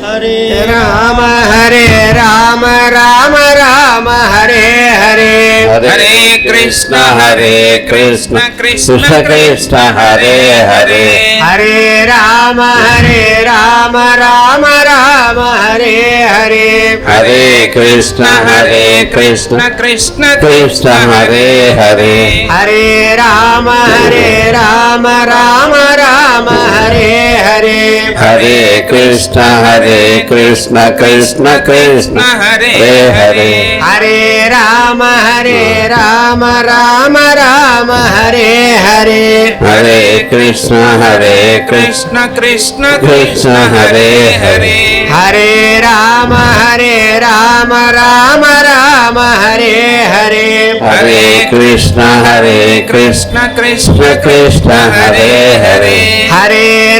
हरे राम राम राम हरे हरे हरे कृष्ण कृष्ण कृष्ण हरे हरे हरे राम राम राम हरे हरे हरे कृष्ण कृष्ण कृष्ण हरे हरे हरे राम राम राम हरे हरे हरे कृष्ण कृष्ण कृष्ण हरे हरे हरे राम राम राम हरे हरे हरे कृष्ण कृष्ण कृष्ण हरे हरे हरे राम राम राम हरे हरे हरे कृष्ण कृष्ण कृष्ण हरे हरे हरे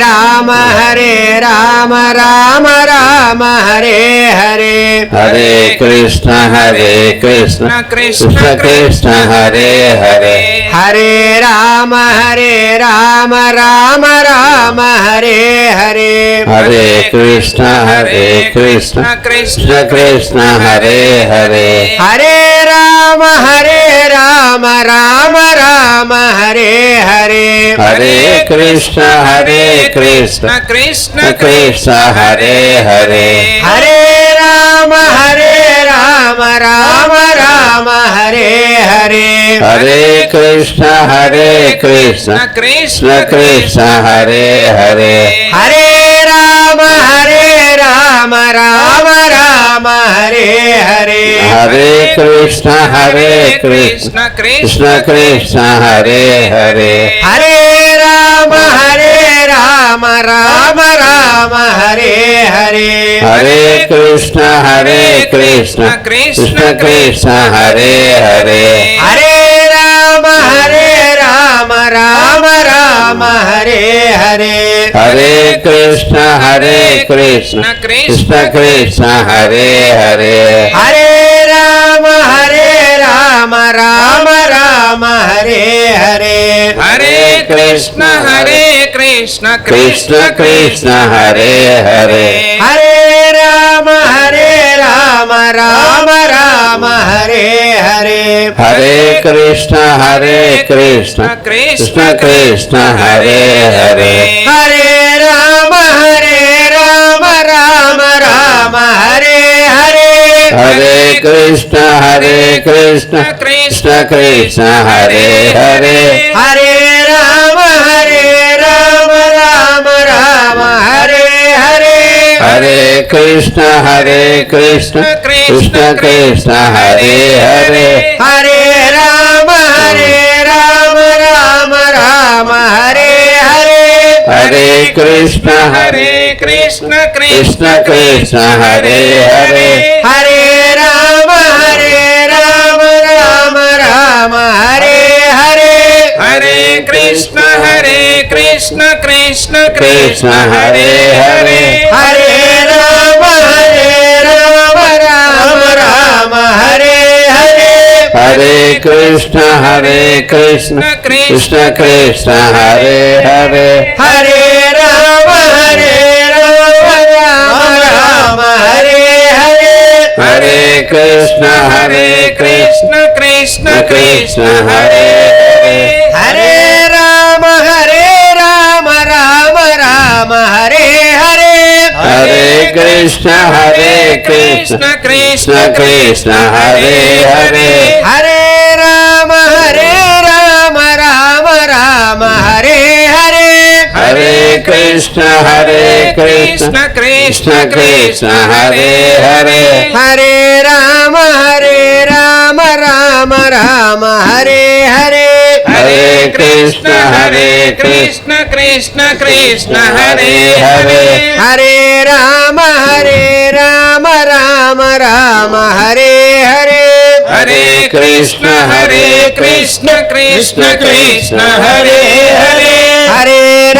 राम राम हरे हरे हरे कृष्ण कृष्ण कृष्ण हरे हरे हरे राम राम हरे हरे हरे कृष्ण कृष्ण कृष्ण हरे हरे हरे राम राम हरे हरे हरे कृष्ण कृष्ण कृष्ण हरे हरे हरे राम राम हरे हरे हरे कृष्ण कृष्ण कृष्ण हरे हरे हरे राम राम हरे हरे हरे कृष्ण कृष्ण कृष्ण हरे हरे हरे राम राम हरे हरे हरे कृष्ण कृष्ण कृष्ण हरे हरे हरे राम राम हरे हरे हरे कृष्ण कृष्ण कृष्ण हरे हरे हरे राम राम हरे हरे हरे कृष्ण कृष्ण कृष्ण हरे हरे हरे राम राम हरे हरे हरे कृष्ण कृष्ण कृष्ण हरे हरे हरे राम राम हरे हरे हरे कृष्ण कृष्ण कृष्ण हरे हरे हरे राम राम हरे हरे हरे कृष्ण कृष्ण कृष्ण हरे हरे हरे राम राम हरे हरे हरे कृष्ण कृष्ण कृष्ण हरे हरे हरे राम राम हरे हरे हरे कृष्ण कृष्ण कृष्ण हरे हरे हरे राम राम हरे हरे हरे कृष्ण कृष्ण कृष्ण हरे हरे हरे राम राम हरे हरे हरे कृष्ण कृष्ण कृष्ण हरे हरे हरे राम राम हरे हरे हरे कृष्ण कृष्ण कृष्ण हरे हरे हरे राम राम हरे हरे हरे कृष्ण कृष्ण कृष्ण हरे हरे हरे राम राम हरे हरे हरे कृष्ण कृष्ण कृष्ण हरे हरे हरे राम राम हरे हरे हरे कृष्ण कृष्ण कृष्ण हरे हरे हरे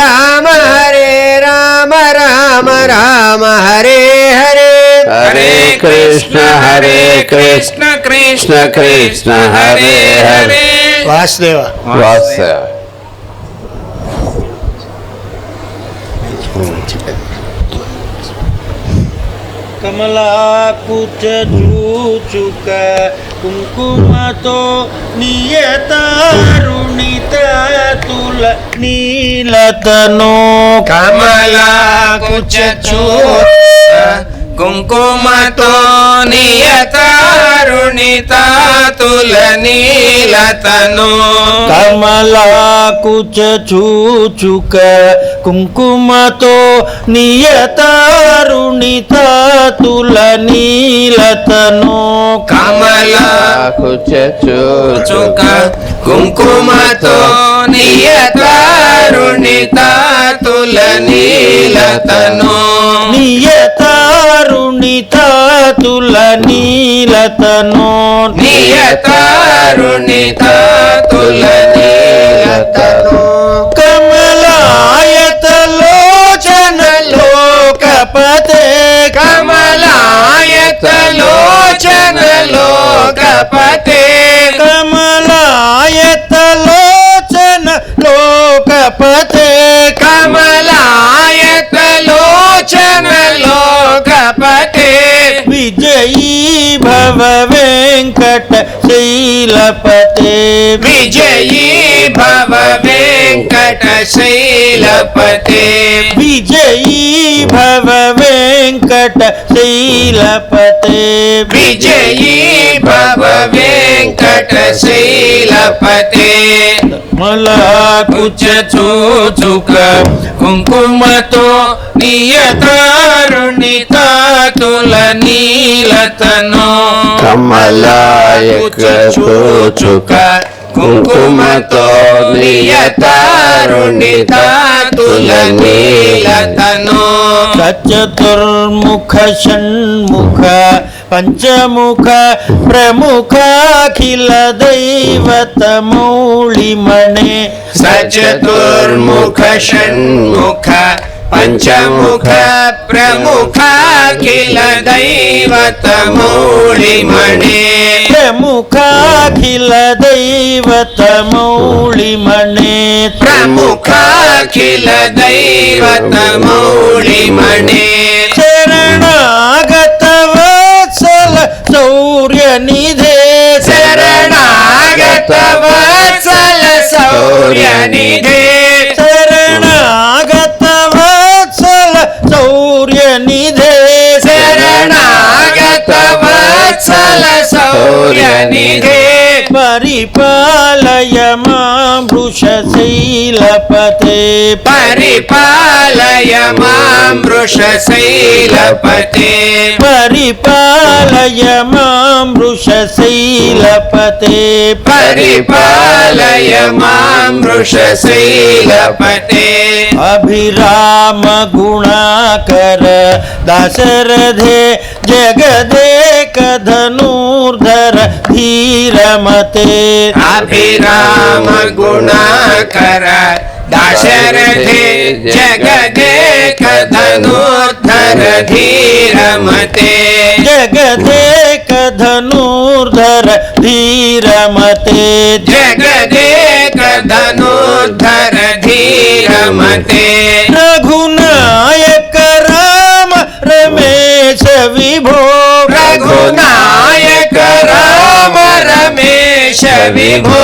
राम राम हरे हरे हरे कृष्ण कृष्ण कृष्ण हरे हरे वासुदेव కమలాకుచ చూచుక కుంకుమతో నియతారుణిత తుల నీలతను కమలాకుచ కుంకుమతో నియతారుణిత తుల నీలతను కమలాకుచ చూచుక కుంకుమతో నియతారుణిత తుల నీలతను కమలాకుచ చూచుక కుంకుమతో నియతారుణిత తుల నీలతను నియతారుణిత తుల నీలతను నియతారుణిత తుల నీలతను కమలాయతలోచన లోకపతే కమలాయతలోచన లోకపతే కమలాయతలోచన లోకపతే కమలాయతలోచన లోకపతే విజయీ భవ వెంకట శైలపతే విజయీ భవ వెంకట శైలపతే విజయీ భవ వెంకట శైలపతే విజయీ భవ వెంకట శైలపతే కమలాకుచ చూచుక కుంకుమతో నియతారుణిత తుల నీలతను కమలాయక చూచుక కుంకుమతో నియతారుణిత తుల నీలతను చతుర్ముఖ షణ్ముఖ పంచముఖ ప్రముఖాఖిల దైవత మౌళిమణే సచతుర్ముఖ షణ్ముఖ పంచముఖ ప్రముఖాఖిల దైవత మౌళిమణే ప్రముఖాఖిల దైవత మౌళిమణే ప్రముఖాఖిల దైవత మౌళిమణే శరణాగత వత్సల శౌర్య నిధే శరణాగత వత్సల శౌర్య నిధే శరణాగత వత్సల శౌర్య నిధే శరణాగత వత్సల శౌర్య నిధే పరిపాలయ మాం వృషశైలపతే పరిపాలయ మాం వృషశైలపతే పరిపాలయ మాం వృషశైలపతే పరిపాలయ మాం వృషశైలపతే అభిరామ గుణాకర దశరథే జగదేక ధనుర్ధర ధీరమతే అభిరామ గుణాకర దశరథే జగదేక ధనుర్ధర ధీరమతే జగదేక ధనుర్ధర ధీరమతే జగదేక ధనుర్ధర ధీరమతే రఘునాయక రామ రమేశ విభో రఘునాయక రామ రమేశ విభో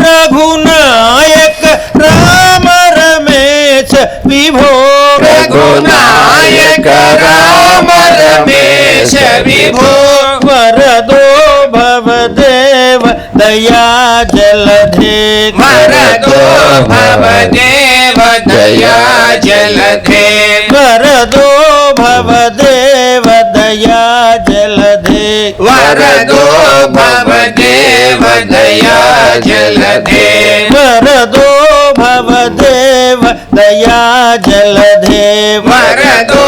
రఘునాయక రామ రమేశ విభో రఘునాయక రామ రమేశ విభో వరదో భవదేవ దయా జలధే వరదో భవదేవ దయా జలధే వరదో భవదేవ దయా జలధే వరదో భవదేవ దయా జలధే వరదో భవదేవ దయా జలధే వరదో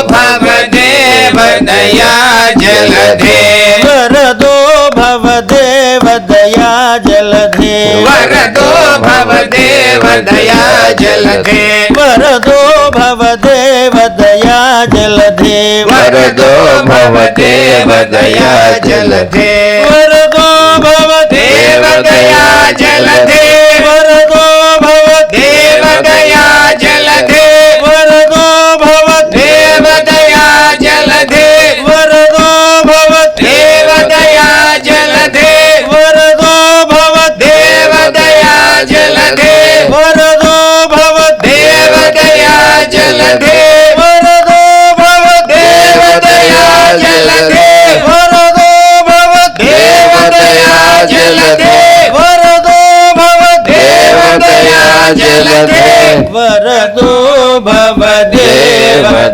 భవదేవ దయా జలధే వరదో భవదేవ దయా జలధే వరదో భవదేవ దయా జలధే వరదో భవదేవ దయా జలధే వరదో భవదేవ దయా జలధే వరదో భవదేవ దేవ దయా జలధే వరదో భవదేవ దేవ దయా జలధే వరదో భవదేవ దేవ దయా జలధే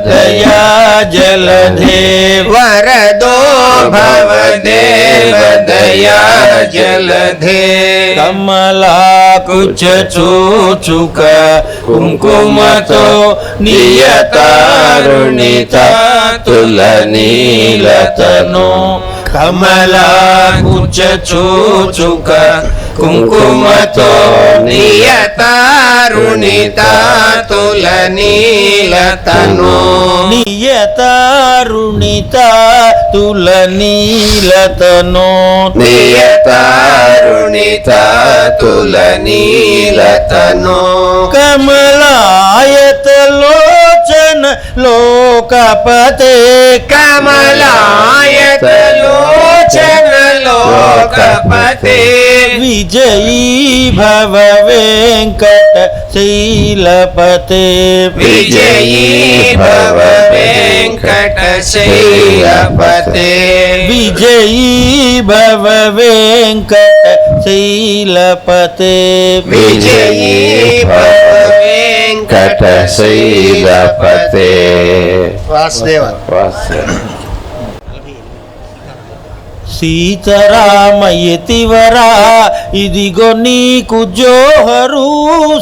దయా జలధే వరదో భవదేవ దయా జలధే కమలాకుచ చూచుక కుంకుమతో నియతారుణిత తులనీలతను కమలాకుచ చూచుక కుంకుమతో నియతారుణిత తులనీలతను నియతారుణిత తులనీలతను నియతారుణిత తులనీలతను కమలాయతలోచన లోకపతే కమలాయతలోచన లోకపతే విజయీ భవ వెంకట శైలపతే విజయీ భవ వెంకట శైలపతే విజయీ భవ వెంకట శైలపతే విజయీ భవ వెంకట శైలపతే వాసుదేవ సీతారామయతివరా ఇదిగో నీకు జోహరు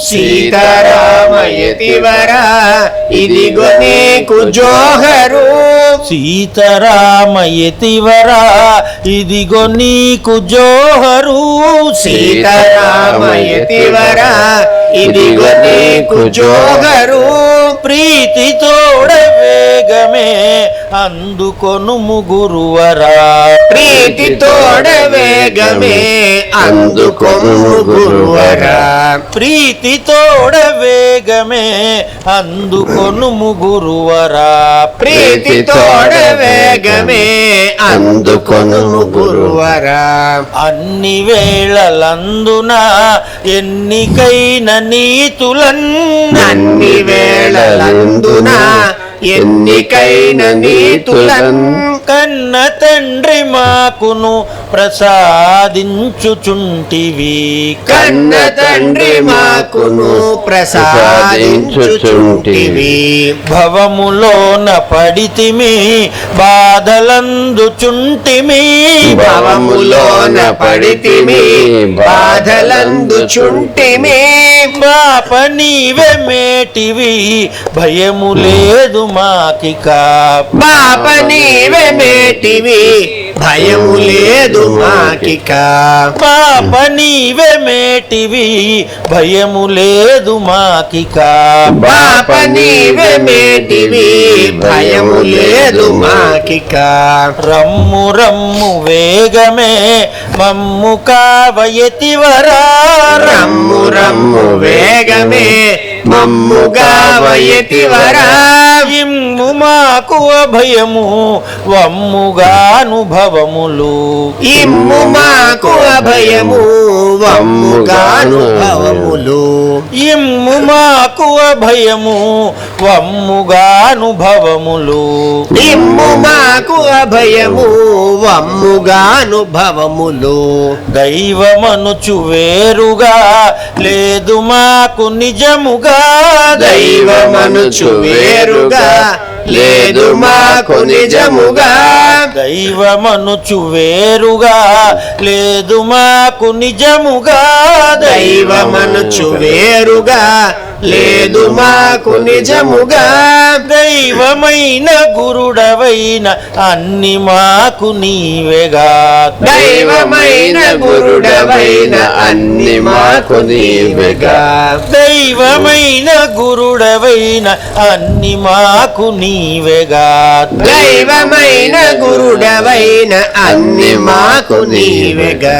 సీతారామయతివరా ఇదిగో నీకు జోహరు సీతారామయతివరా ఇదిగో నీకు జోహరు సీతారామయతివరా ఇదిగో నీకు జోహరు ప్రీతితోడ వేగమే అందుకొనుము గురువరా ప్రీతితోడ వేగమే అందుకొను గురువరా ప్రీతితోడ వేగమే అందుకొనుము గురువరా ప్రీతితోడ వేగమే అందుకొను గురువరా అన్ని వేళలందున ఎన్నికైన అన్ని వేళలందున ఎన్నికైన నీతులన్ కన్న తండ్రి మాకును ప్రసాదించుచుంటివి కన్న తండ్రి మాకును ప్రసాదించుచుంటివి భవములోన పడితిమి బాధలందుచుంటిమి భవములోన పడితిమి బాధలందుచుంటిమి పాప నీవే మేటివి భయము లేదు మాకిక పాప నీవే మేటివి భయము లేదు మాకిక పాప నీవే మేటివి భయము లేదు మాకిక పాప నీవే మేటివి భయము లేదు మాకిక రమ్ము రమ్ము వేగమే మమ్ము కావయతివరా రమ్ము రమ్ము వేగమే మమ్ముగా వయతివరా ఇమ్ము మాకు అభయము వమ్ముగానుభవములు ఇమ్ము మాకు అభయము వమ్ముగానుభవములు ఇమ్ము మాకు అభయము వమ్ముగానుభవములు ఇమ్ము మాకు అభయము వమ్ముగానుభవములు దైవమనుచు వేరుగా లేదు మాకు నిజముగా దైవమనుచు వేరుగా లేదు మాకు నిజముగా దైవమనుచు వేరుగా లేదు మాకు నిజముగా దైవమనుచు వేరుగా లేదు మాకు నిజముగా దైవమైన గురుడవైన అన్ని మాకు నీవేగా దైవమైన గురుడవైన అన్ని మాకు నీవేగా దైవమైన గురుడవైన అన్ని మాకు నీవేగా దైవమైన గురుడవైన అన్ని మాకు నీవేగా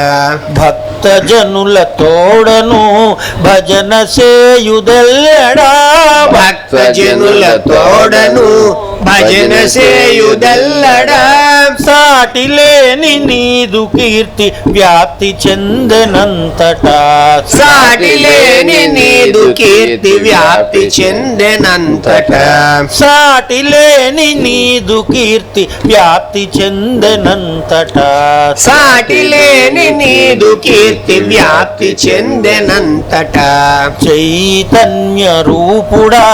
భక్త జనుల తోడను భజన సేయుదెల్లడా భక్త జనుల తోడను భజన సేయుదల్లడా సాటి లేని నీదు కీర్తి వ్యాప్తి చెందనంతటా సాటి లేని నీదు కీర్తి వ్యాప్తి చెందెనంతటా సాటి లేని నీదు కీర్తి వ్యాప్తి చెందనంతటా సాటి లేని నీదు కీర్తి వ్యాప్తి వ్యాప్తి చెందెనంతట చైతన్య రూపుడా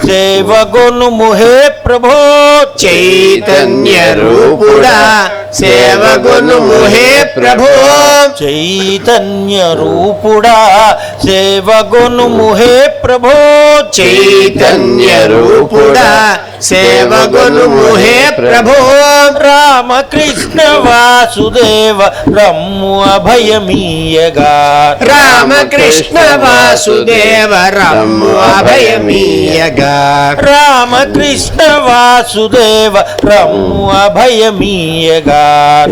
సేవగొనుము హే ప్రభో చైతన్య రూపుడా సేవగుణము హే ప్రభో చైతన్య రూపుడా సేవగొనుము హే ప్రభో చైతన్య రూపుడా సేవగుణము హే ప్రభో రామకృష్ణ వాసుదేవ రమ్ము అభయమీయగా రామకృష్ణ వాసుదేవ రమ్ము అభయమీయగా రామకృష్ణ వాసుదేవ రమ్ము అభయమీయగా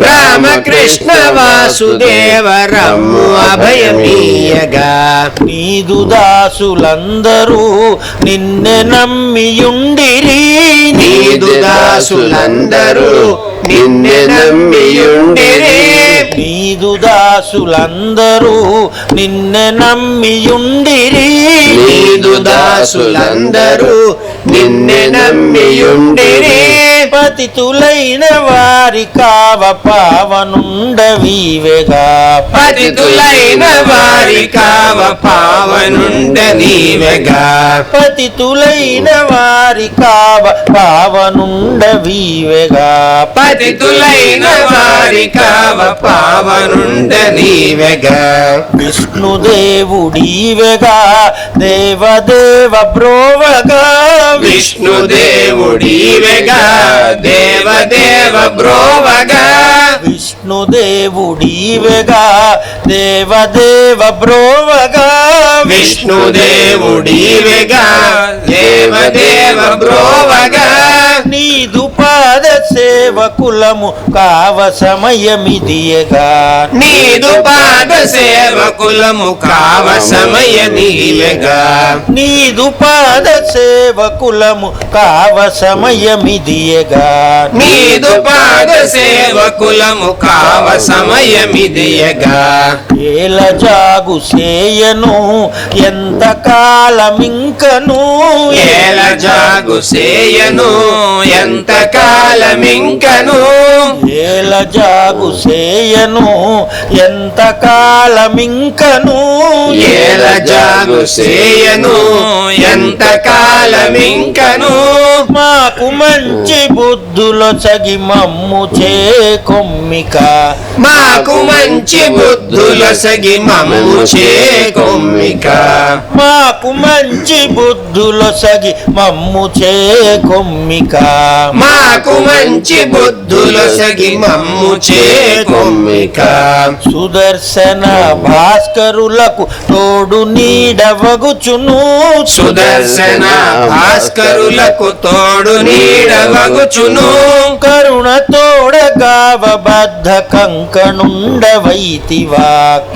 రామకృష్ణ వాసుదేవ రమ్ము అభయమీయగా నీదు దాసులందరూ నిన్నే నమ్మియుండిరి నీదు దాసులందరూ నిన్నే నమ్మియుండిరి నీదు దాసులందరూ నిన్నే నమ్మియుండిరి నీదు దాసులందరూ నిన్నే నమ్మియుండిరి పతితులైన వారి కావ పావనుండవీవెగా పతితులైన వారి కావ పావనుండ నీవెగా పతితులైన వారి కావ పావనుండవీవెగా పతితులైన వారి కావ పావనుండ నీవెగా విష్ణుదేవుడీవెగా దేవదేవ బ్రోవగా విష్ణుదేవుడీవెగా దేవదేవ బ్రోవగా విష్ణుదేవుడీవెగా దేవదేవ బ్రోవగా విష్ణుదేవుడీవెగా దేవదేవ బ్రోవగా నీదు పాద సేవకులము కావ సమయమిదియగా నీదు పాద సేవకులము కావ సమయ నీవెగా నీదు పాద సేవకులము కావ సమయమిదియగా నీదు పాద సేవకులము కావ సమయమిదియగా ఏల జాగు సేయను ఎంత కాలమింకను ఏల జాగు సేయను ఎంత కాలమింకను ఏల జాగు సేయను ఎంత కాలమింకను ఏల జాగు సేయను ఎంత కాలమింకను మాకు మంచి బుద్ధులో సగి మమ్ము చేకొమ్మిక మాకు మంచి బుద్ధుల సగి మమ్ము చేకొమ్మిక మాకు మంచి బుద్ధులో సగి మమ్ము చేకొమ్మిక మాకు మంచి బుద్ధుల సగి మమ్ము చేకొమ్మిక సుదర్శన భాస్కరులకు తోడు నీడవగుచును సుదర్శన భాస్కరులకు తోడు నీడవగుచును కరుణ తోడగావ బద్ధ కంకణుండవైతివా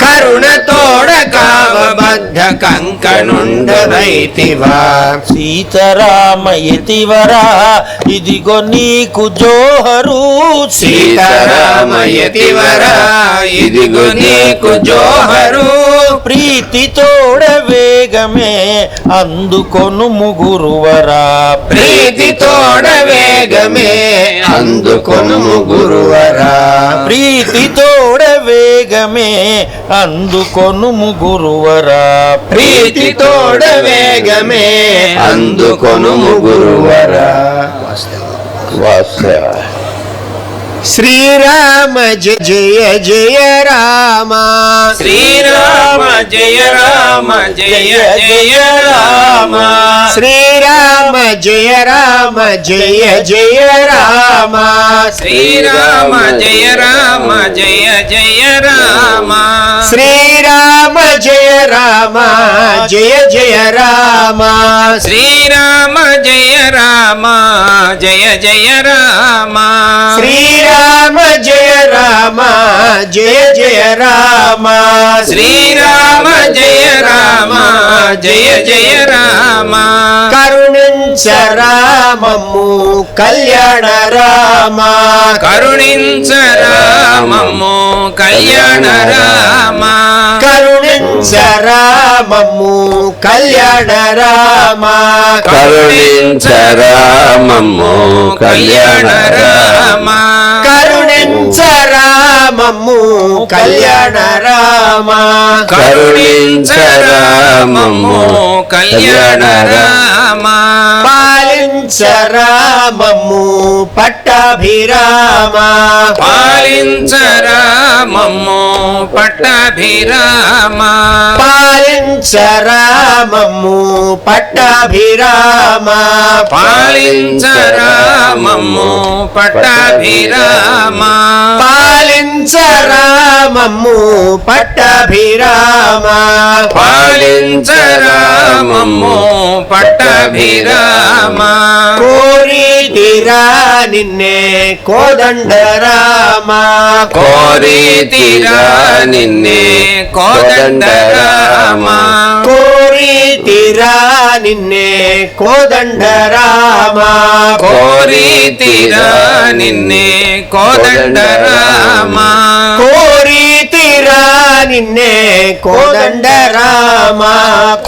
కరుణ తోడ కావబద్ధ కంకణుండవైతివా సీతారామయతివరా ఇదిగో నీకు జోహరు సీతారామయతివరా ఇదిగో నీకు జోహరు ప్రీతి తోడ వేగమే అందుకొను ముగురువరా ప్రీతి తోడ వేగమే అందుకొను గురువరా ప్రీతి తోడ వేగమే అందుకొను ముగురువరా ప్రీతి తోడ వేగమే అందుకొను గురువరా వాస్తవ శ్రీరామ జయ జయ జయ రామ శ్రీరామ జయ రామ జయ జయ రామ శ్రీరామ జయ రామ జయ జయ రామ శ్రీరామ జయ రామ జయ జయ రామ శ్రీరామ జయ రామ జయ జయ రామ శ్రీరామ జయ రామ జయ జయ రామ శ్రీరామ జయ రామ జయ జయ రామ శ్రీరామ జయ రామ జయ జయ రామ కరుణించరామము కళ్యాణ రామ కరుణించరామము కళ్యాణ రామ కరుణించరామము కళ్యాణ రామ కరుణించరామము కళ్యాణ రామ కరుణించరామము కళ్యాణ రామ కరుణించరామము కళ్యాణ రామ పాలించరామము పట్టాభిరామ పాలించరామము పట్టాభిరామ పాలించరామము పట్టాభిరామ పాలించరామము పట్టాభిరామ పాలించరామము పట్టాభిరామ పాలించరామము పట్టాభిరామ కోరితిరా నిన్నే కోదండరామ కోరితిరా నిన్నే కోదండరామ కోరితిరా నిన్నే కోదండరామ కోరితిరా నిన్నే కోదండరామ కోరితిరా నిన్నే కోదండరామ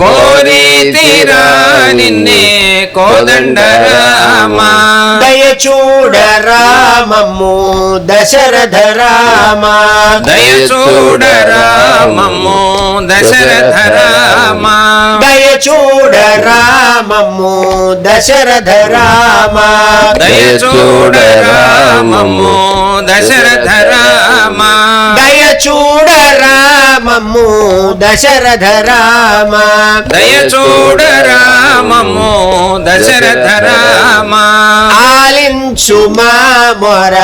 కోరితిరా నిన్నే కోదండరామ దయచూడరామము దశరథ రామ దయచూడరామము దశరథ రామ దయచూడరామము దశరథ రామ దయచూడరామము దశరథ రామ దయచూడరామము దశరథ రామ దయచూడరామము దశరథ రామ ఆలించు మా మొర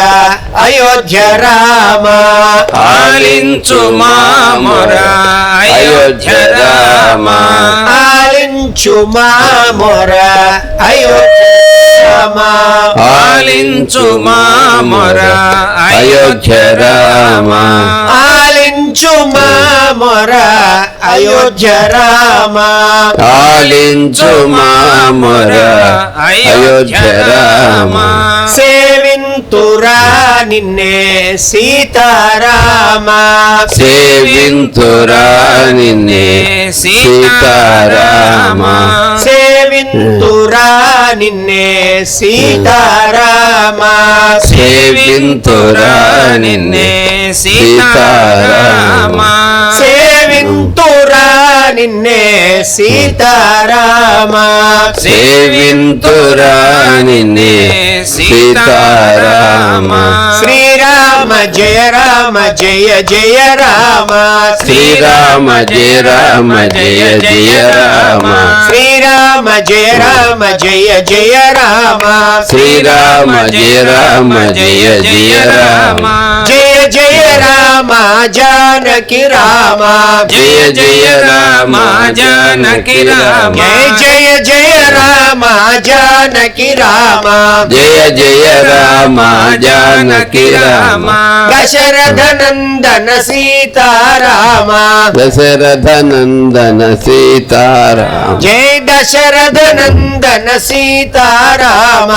అయోధ్య రామ ఆలించు మా మొర అయోధ్య రామ ఆలించు మా మొర అయోధ్య రామ ఆలించు మా మొర అయోధ్య రామ ఆలించు మా మొర అయోధ్య రామ ఆలించు మా మొర అయోధ్య రామ సేవింతురా నిన్నే సీతారామ సేవింతురా నిన్నే సీతారామ సేవింతురా నిన్నే సీతారామ సేవింతురా నిన్నే సీతారామ సేవింతురా నిన్నే సీతారామ సేవింతురా నిన్నే సీతారామ శ్రీరామ జయ రామ జయ జయ రామ శ్రీరామ జయ రామ జయ జయ రామ శ్రీరామ జయ రామ జయ జయ రామ శ్రీరామ జయ రామ జయ జయ రామ జయ జయ రామ జానకి రామ జయ జయ రామ జానకి రామ జయ జయ రామ జానకి రామ జయ జయ రామ జానకి రామ దశరథ నందన సీతారామ దశరథ నందన సీతారామ జయ దశరథ నందన సీతారామ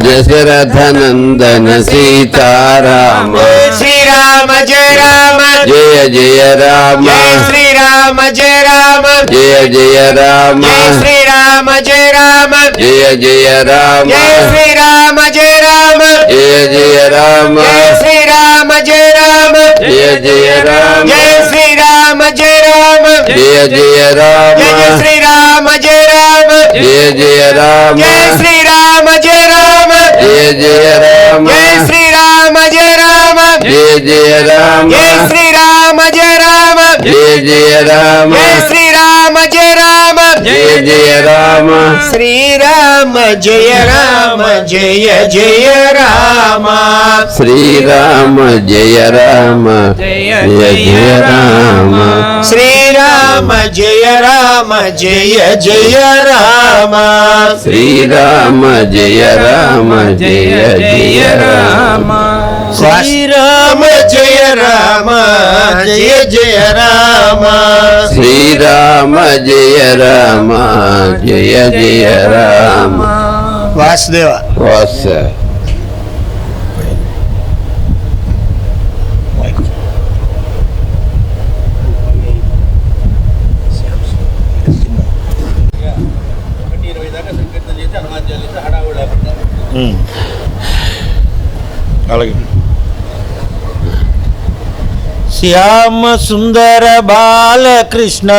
దశరథ నందన సీతారామ శ్రీరామ జయ రామ జయ జయ రామ జయ శ్రీరామ జయ రామ జయ జయ రామ జయ శ్రీరామ జయ రామ జయ జయ రామ జయ శ్రీరామ జయ రామ జయ జయ రామ జయ శ్రీరామ జయ రామ జయ జయ రామ జయ శ్రీరామ జయ రామ జయ జయ రామ జయ శ్రీరామ జయ రామ జయ జయ రామ జయ శ్రీరామ జయ రామ జయ జయ రామ జయ శ్రీరామ జయ రామ జయ జయ రామ జయ శ్రీరామ జయ రామ జయ జయ రామ జయ శ్రీరామ జయ రామ జయ జయ రామ శ్రీరామ జయ రామ జయ జయ రామ శ్రీరామ జయ రామ జయ జయ రామ శ్రీరామ జయ రామ జయ జయ రామ శ్రీరామ జయ రామ జయ జయ రామ శ్రీరామ జయ రామ జయ జయ రామ శ్రీరామ జయ రామ జయ జయ రామ వాసుదేవ వాస అలాగే శ్యామ సుందర బాలకృష్ణ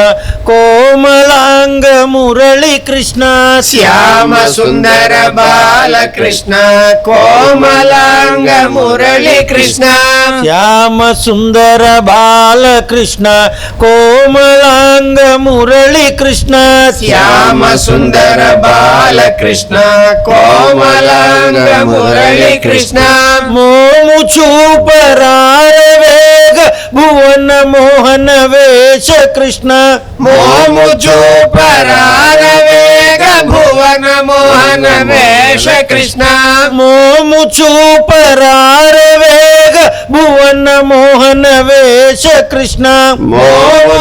కోమలాంగ మురళీ కృష్ణ శ్యామ సుందర బాలకృష్ణ కోమలాంగ మురళీ కృష్ణ శ్యామ సుందర బాలకృష్ణ కోమలాంగ మురళీ కృష్ణ శ్యామ సుందర బాలకృష్ణ కోమలాంగ మురళీ కృష్ణ మోము చూపరారవేగ భువన మోహన వేష కృష్ణ మోము చూపరారవేగ భువన మోహన వేష కృష్ణ మోము చూపరారవేగ భువన మోహన వేష కృష్ణ మోము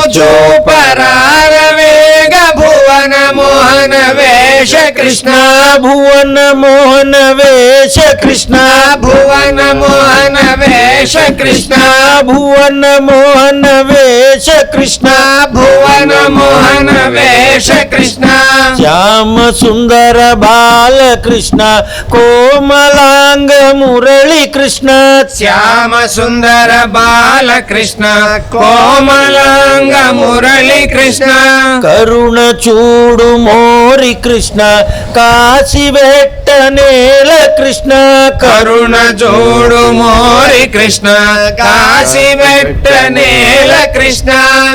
చూపరారవేగ భువన మోహన వేష కృష్ణ భువన మోహన వేష కృష్ణ భువన మోహన వేష కృష్ణ భువన మోహన వేష కృష్ణ భువన మోహన వేష కృష్ణ శ్యామ సుందర బాలకృష్ణ కోమలాంగ మురళీ కృష్ణ శ్యామ సుందర బాలకృష్ణ కోమలాంగ మురళీ కృష్ణ కరుణ చూడు మోరి కృష్ణ కాశీ వెట్ట నేల కృష్ణ కరుణ జోడు మోరి కృష్ణ కాశీ వెట్ట నేల కృష్ణ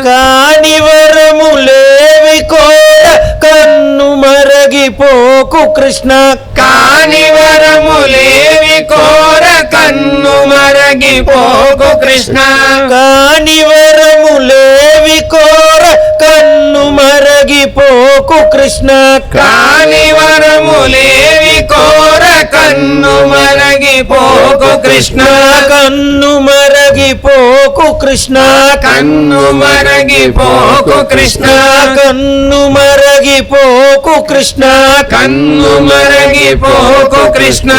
కాని వరములేవి కోర కన్ను మరగిపోకు కృష్ణ కాని వరములేవి కోర కన్ను మరగిపోకు కృష్ణ కాని వరములేవి కోర కన్ను మరగిపోకు కృష్ణ కాని వరములేవి కోర కన్ను మరగిపోకు కృష్ణ కన్ను మరగిపోకు కృష్ణ కన్ను మరగిపోకు కృష్ణ కన్ను మరగిపోకు కృష్ణ కన్ను మరగిపోకు కృష్ణ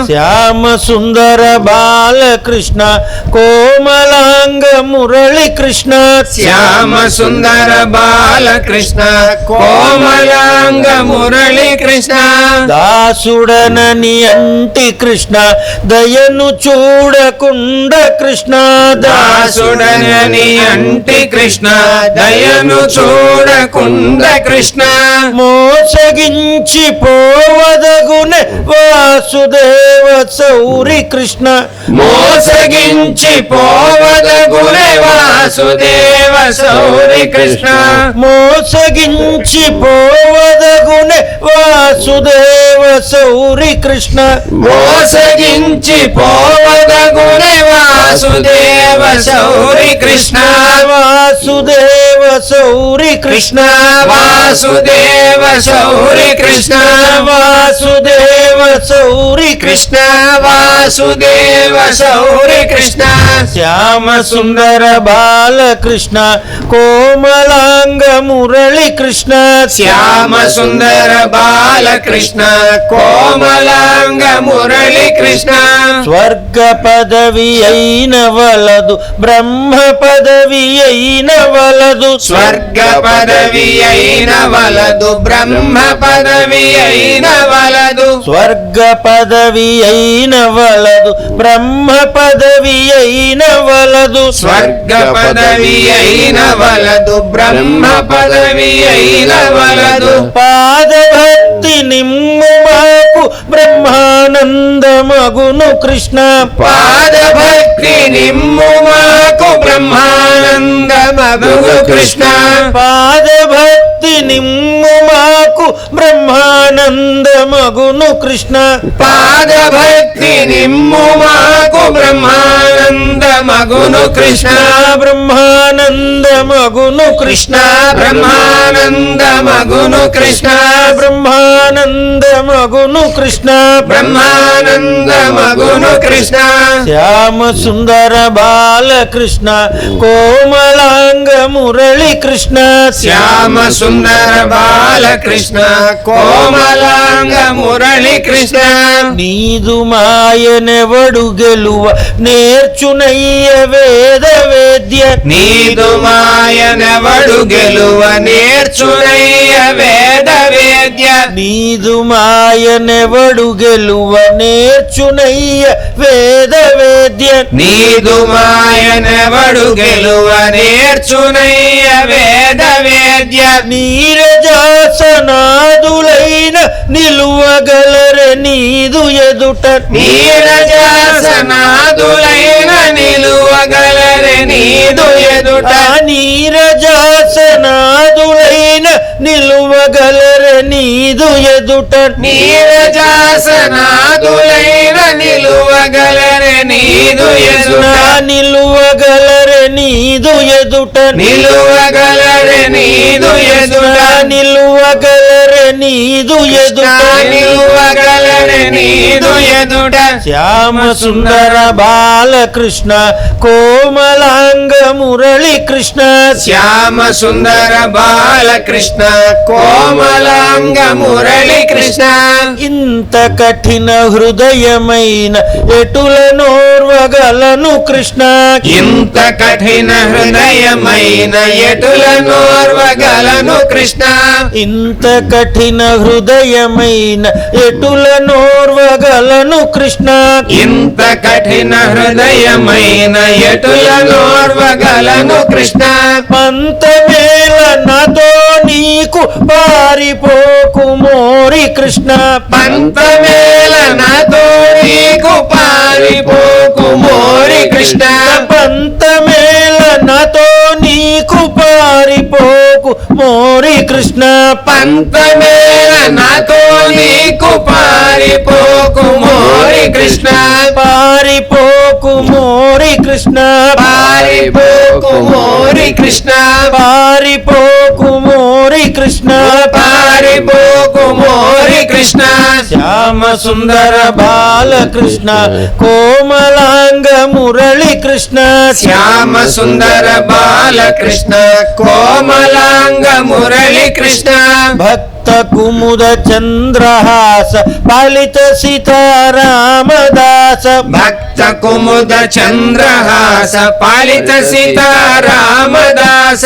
శ్యామ సుందర బాలకృష్ణ కోమలాంగ మురళీ కృష్ణ శ్యామ సుందర బాలకృష్ణ కోమలాంగ మురళీ కృష్ణ దాసుడనని అంటి కృష్ణ దయను చూడకుండ కృష్ణ దాసుడనని అంటి కృష్ణ దయను చూడకుండ కృష్ణ మోసగించి పోవదగునే వాసుదేవ సౌరి కృష్ణ మోసగించి పోవదగునే వాసుదేవ సౌరి కృష్ణ మోసగించి పోవదగునే వాసుదేవ సౌరి కృష్ణ మోసగించి పోవదగునే వాసుదేవ సౌరి కృష్ణ వాసుదేవ సౌరి కృష్ణ వాసుదేవ సౌరి కృష్ణ వాసుదేవ సౌరి కృష్ణ వాసుదేవ సౌరి కృష్ణ శ్యామ సుందర బాలకృష్ణ కోమలాంగ మురళీ కృష్ణ శ్యామ సుందర బాలకృష్ణ కోమలాంగ మురళీ కృష్ణ స్వర్గ పదవి అయిన వలదు బ్రహ్మ పదవి అయిన వలదు స్వర్గ పదవి అయిన వలదు బ్రహ్మ పదవి అయిన వలదు స్వర్గ పదవి అయిన వలదు బ్రహ్మ పదవి అయిన వలదు స్వర్గ పదవి అయిన వలదు బ్రహ్మ పదవి అయిన వలదు పాదభక్తి నిమ్ము మాకు బ్రహ్మానందమగును కృష్ణ పాదభక్తి నిమ్ము మాకు బ్రహ్మానంద మగుగు కృష్ణ పాదభక్తి నిమ్ము మాకు బ్రహ్మానందమగును కృష్ణ పాదభక్తి నిమ్ము మాకు బ్రహ్మానంద మగును కృష్ణ బ్రహ్మానందమగును కృష్ణ బ్రహ్మానంద మగును కృష్ణ బ్రహ్మానందమగును కృష్ణ బ్రహ్మానంద మగును కృష్ణ శ్యామ సుందర బాలకృష్ణ కోమలాంగ మురళీ కృష్ణ శ్యామ సుందర బాలకృష్ణ కోమలాంగ మురళీ కృష్ణ నీదు మాయనెవడు గెలువ నేర్చునయ్య వేద వేద్య నీదు మాయనెవడు గెలువ నేర్చునయ్య వేద వేద్య నీదు మాయనెవడు గెలువ నేర్చునయ్య వేద వేద్య నీదు మాయనెవడు గెలువ నేర్చునయ్య వేద వేద్య నీరజాసనాదులైన నిలువగలరె నీదు ఎదుట నీరజాసనాదులైన నిలువగలరె నీదు ఎదుట నీరజాసనాదులైన నిలువగలరె నీదు ఎదుట నీరజాసనాదులైన నిలువగలరె నీదు ఎదుట నిలువగలరె నీదు ఎదుట నిలువగలరె నీదు ఎదుట నిలువగలరె నీదు ఎదుట నిలువగలరె నీదు ఎదుట శ్యామ సుందర బాలకృష్ణ కోమలాంగ మురళీ కృష్ణ శ్యామ సుందర బాలకృష్ణ కోమలాంగ మురళీ కృష్ణ ఇంత కఠిన హృదయమైన ఎటులనోర్వగలను కృష్ణ ఇంత కఠిన హృదయమైన ఎటులనోర్వగలను కృష్ణ ఇంత కఠిన హృదయమైన ఎటులనోర్వగలను కృష్ణ ఇంత కఠిన హృదయమైన ఎటులనోర్వగలను కృష్ణ పంతమేల నాతో నీకు పారిపోకు మోరి కృష్ణ పంతమేల నాతో నీకు పారిపోకు మోరి కృష్ణ పంతమేల నాతో నీకు పారిపోకు మోరి కృష్ణ పంతమేల నాతో నీకు పారిపోకు మోరి కృష్ణ పారిపోకు మోరి కృష్ణ పారిపోకు మోరి కృష్ణ పారిపోకు మోరి కృష్ణ పారిపోకు మోరి కృష్ణ శ్యామ సుందర బాలకృష్ణ కోమలాంగ మురళీ కృష్ణ శ్యామ సుందర బాలకృష్ణ కోమలాంగ మురళీ కృష్ణ భక్త కుముద చంద్రహాస పాలిత సీతారామదాస భక్త కుముద చంద్రహాస పాలిత సీతారామదాస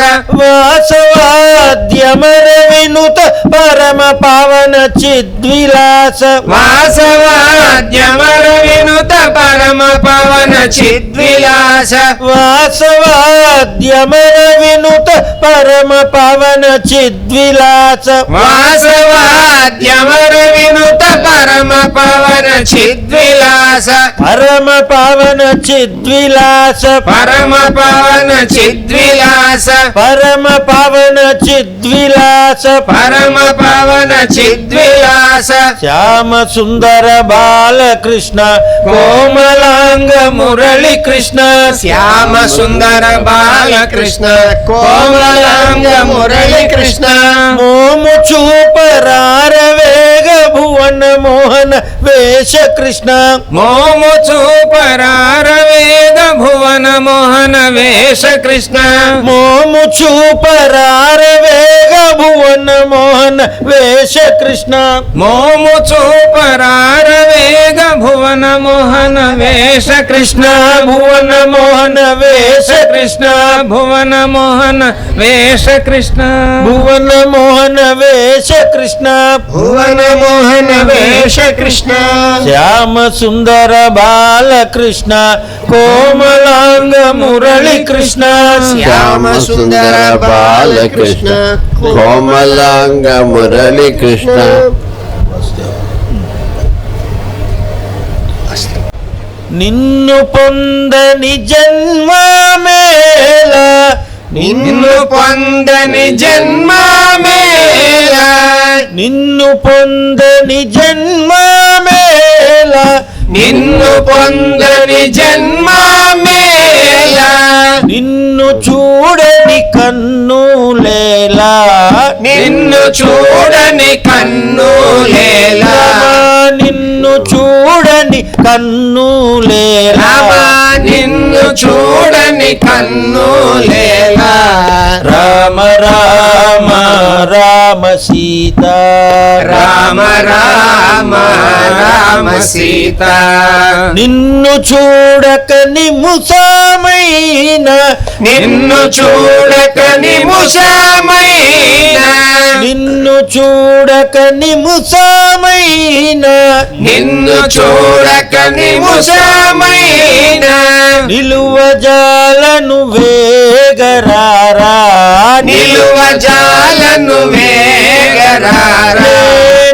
వాసవాద్యమర వినుత పరమ పవన చిద్విలాస వాసవాద్యమర వినుత పరమ పవన చిద్విలాస వాసవాద్యమర వినుత పరమ పవన చిద్విలాస వాసవాద్యమర వినుత పరమ పవన చిద్విలాస పరమ పవన చిద్విలాస పరమ పవన చిద్విలాస పరమ పవన చిద్విలాస పరమ పవన చిద్విలాస శ్యామ సుందర బాలకృష్ణ కోమలాంగ మురళీ కృష్ణ శ్యామ సుందర బాలకృష్ణ కోమలాంగ మురళీ కృష్ణ మోము చూపరార వేగ భువన మోహన వేష కృష్ణ మోము చూపరార వేద భువన మోహన వేష కృష్ణ మోము చూపరార వేగ భువన మోహన వేష కృష్ణ మోము చూపరార వేగ భువన మోహన వేష కృష్ణ భువన మోహన వేష కృష్ణ భువన మోహన వేష కృష్ణ భువన మోహన వేష కృష్ణ భువన మోహన వేష కృష్ణ శ్యామ సుందర బాలకృష్ణ కోమలాంగ మురళీ కృష్ణ శ్యామ సుందర బాలకృష్ణ కోమలాంగ మురళీ కృష్ణ నిన్ను పొందని జన్మమేళ నిన్ను పొందని జన్మమేళ నిన్ను పొందని జన్మమేళ నిన్ను పొందని జన్మమేళ నిన్ను చూడని కన్నులేలా నిన్ను చూడని కన్నులేలా నిన్ను చూడని కన్నులేలా రామా నిన్ను చూడని కన్నులేలా రామ రామ రామ సీత రామ రామ రామ సీత నిన్ను చూడక నిముషమైన నిన్ను చూడక నిముషమైన నిన్ను చూడక నిముషమైన నిన్ను చూడక నిముషమైన నిలువజాలను వేగరారా నిలువజాలను వేగరారా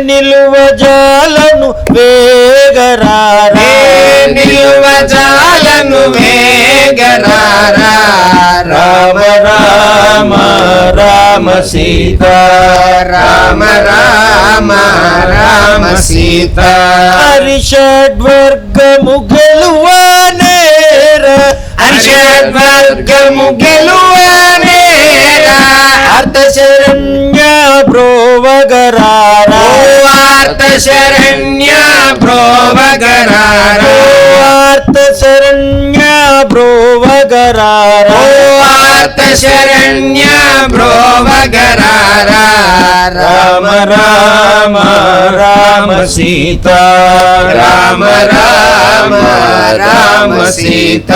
నిలువజాలను వేగరారా నిలువజాలను వేగరారా రామ రామ రామ సీత రామ రామ రామ సీత హరిషడ్వర్గము గెలువనేర హర్షడ్వర్గము గెలువనేరా అర్థశరణ్య బ్రోవగరారా శరణ్య బ్రోవగరారా అర్థశరణ్య బ్రోవగరారా శరణ్య బ్రోవగరారా రామ రామ రామ సీత రామ రామ రామ సీత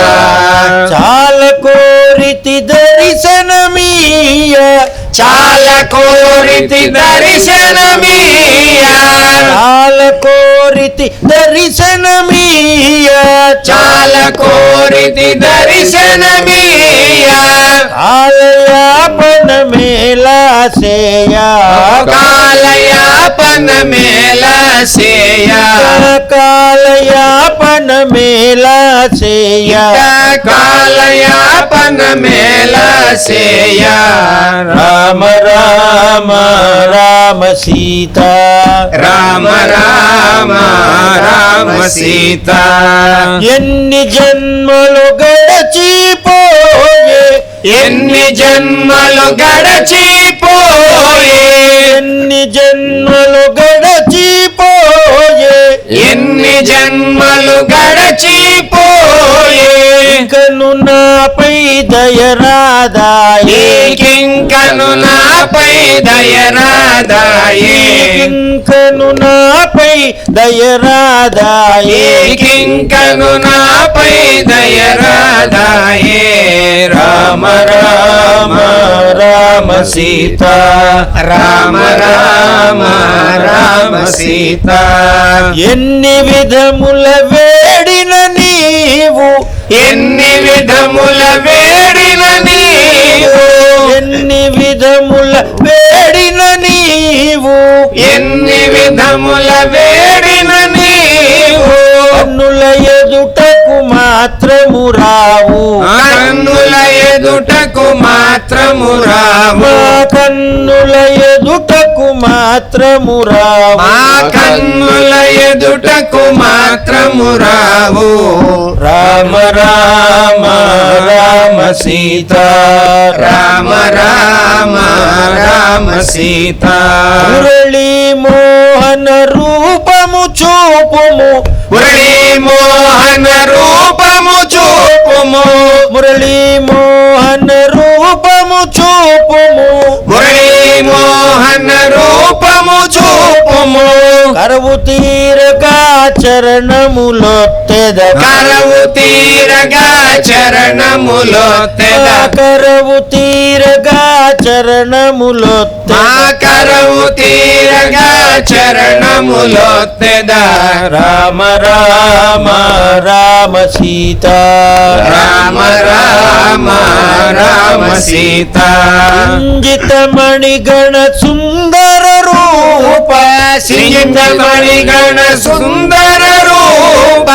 చాలా కోరితి దర్శనమీయ చాలా కోరితి దర్శనమీయ చాలా కోరితి దర్శనమీయ చాలా కోరితి దర్శనమీయ కాలయాపన మేలా సేయా కాలయాపన మేళా సేయ కాలయాపన మేలా సేయా కాలయాపన మేళా సేయ రామ రామ రామ సీత రామ రామ రామ సీత ఎన్ని జన్మలు గడచిపోయే ఎన్ని జన్మలు గడచిపోయే ఎన్ని జన్మలు గడచిపోయే ఎన్ని జన్మలు గడచిపోయే ఇంకను నాపై దయరాదాయే ఇంకను నాపై దయరాదాయే ఇంకను నాపై దయరాదాయే ఇంకను నాపై దయరాదాయే రామ రామ రామ సీత రామ రామ రామ సీత ఎన్ని విధముల వేడిన నీవు ఎన్ని విధముల వేడిన నీవు ఎన్ని విధముల వేడిన నీవు ఎన్ని విధముల వేడిన నీవు కన్నుల ఎదుటకు మాత్రము రావు కన్నుల ఎదుటకు మాత్రము రావు మా కన్నుల ఎదుటకు మాత్రము రావు మా కన్నుల ఎదుటకు మాత్రము రావు రామ రామ రామ సీత రామ రామ రామ సీత మురళీ మోహన రూపము చూపుము మురళీ మోహన రూపము చూపుము మురళీ మోహన రూపము చూపుము మురళీ మోహన రూపము చూపుము కరువు తీరగా చరణములొత్తెద కరవు తీరగా చరణములొత్తెద కరువు తీరగా చరణములొత్తెద మా కరవు తీరగా చరణములొత్తెద రామ రామ రామ సీత రామ రామ రామ సీత సింజితమణిగణ సుందర రూప సింజితమణిగణ సుందర రూప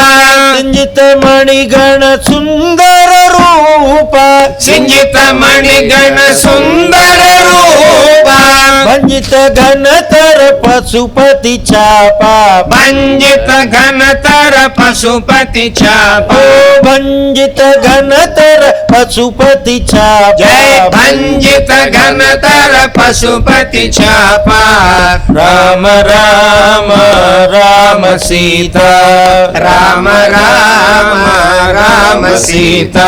సింజితమణిగణ సుందర రూప సింజితమణిగణ సుందర రూప భంజిత ఘనతర పశుపతి చాప భంజిత ఘనతర పశుపతి చాప భంజిత ఘనతర పశుపతి చాప జయ భంజిత ఘనతర పశుపతి చాప రామ రామ రామ సీత రామ రామ రామ రామ సీత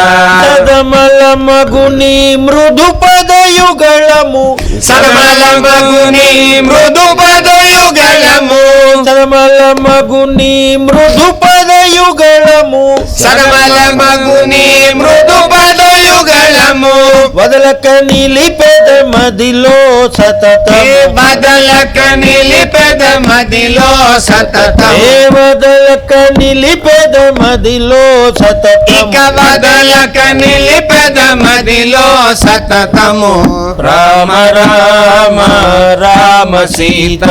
సదమల మగుని మృదు పదయుగళము సరమల మగుని మృదు పదయుగళము సదమల మగుని మృదు పదయుగళము సరమల మగుని మృదు పదయుగళము వదలక నిలిపెద మదిలో సతతం బదలక నిలిపెద మదిలో సతతం వదలక నిలిపెద మదిలో సతతం ఇక వదలక నిలిపెద మదిలో సతతము రామ రామ రామ సీత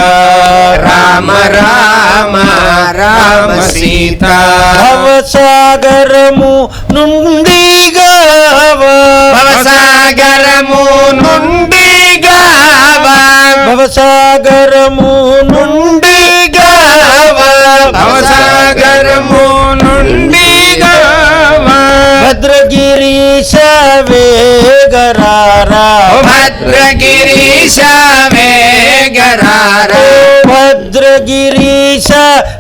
రామ రామ రామ సీత భవసాగరము నుండి గావా భవసాగరము నుండి గావా భవసాగరము నుండి గావా భవసాగరము నుండి గావా భద్రగిరీశ వేగరారా భద్రగిరీశ వేగరారా భద్రగిరీశ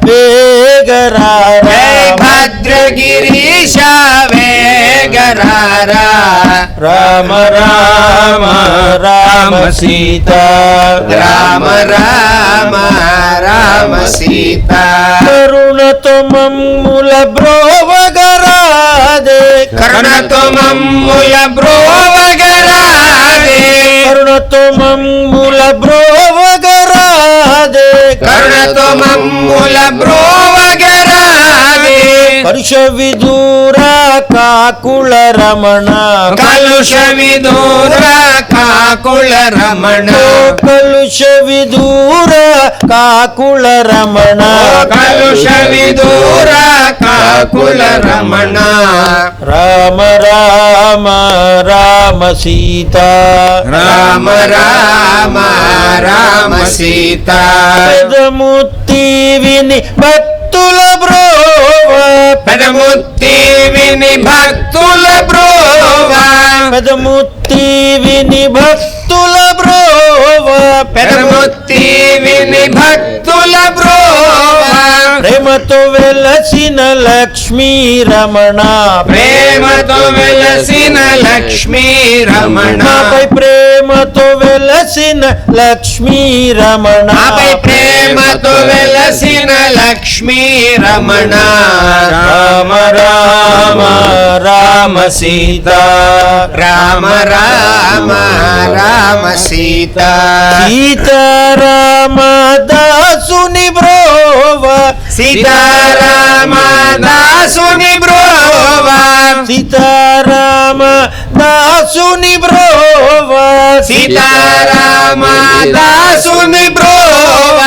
వేగరారా భద్రగిరీశ వేగరారా రామ రామ రామ సీత రామ రామ రామ సీత కరుణతో మమ్ముల బ్రోవగరాదే కరుణతో మమ్ముల బ్రోవగరాదే కరుణతో మమ్ముల బ్రోవగరాదే కరుణతో మమ్ముల బ్రోవగరాదే కరుష విదూర కాకుల రమణ కలుష విదూర కాకుల రమణ కలుష విదూర కాకుల రమణ కలుష విదూర కాకుల రమణ రామ రామ రామ సీత రామ రామ రామ సీత పెదముత్తి విని భక్తుల బ్రోవ పెదముత్తి విని భక్తుల బ్రోవ పెదముత్తి విని భక్తుల బ్రోవ పెదముత్తి విని భక్తుల బ్రోవ ప్రేమతో వెలసిన లక్ష్మీ రమణ ప్రేమతో వెలసిన లక్ష్మీ రమణ నాపై ప్రేమతో వెలసిన లక్ష్మీ రమణ నాపై ప్రేమతో వెలసిన లక్ష్మీ రమణ రామ రామ రామ సీత రామ రామ రామ సీత సీతారామ దాసుని బ్రోవ సీతారామ దాసుని బ్రోవ సీతారామ దాసుని బ్రోవ సీతారామ దాసుని బ్రోవ